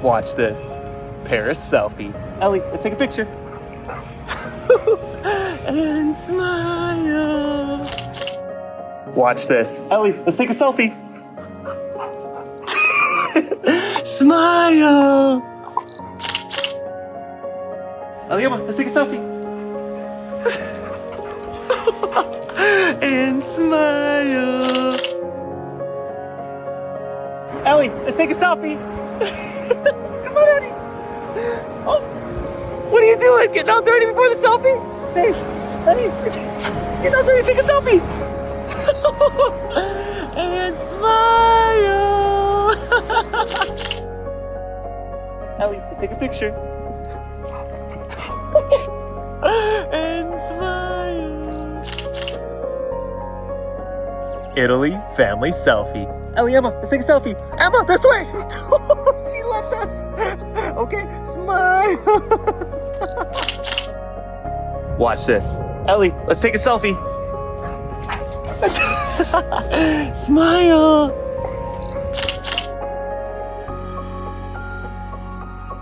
Watch this. Paris selfie. Ellie, let's take a picture. And smile. Watch this. Ellie, let's take a selfie. Smile. Ellie, let's take a selfie. And smile. Ellie, let's take a selfie. Come on, Ellie. Oh, what are you doing? Getting all dirty before the selfie? Hey, get all dirty, take a selfie. And smile. Ellie, let's take a picture. And smile. Italy family selfie. Ellie, Emma, let's take a selfie. Emma, this way. She left us. Okay, smile. Watch this. Ellie, let's take a selfie. Smile.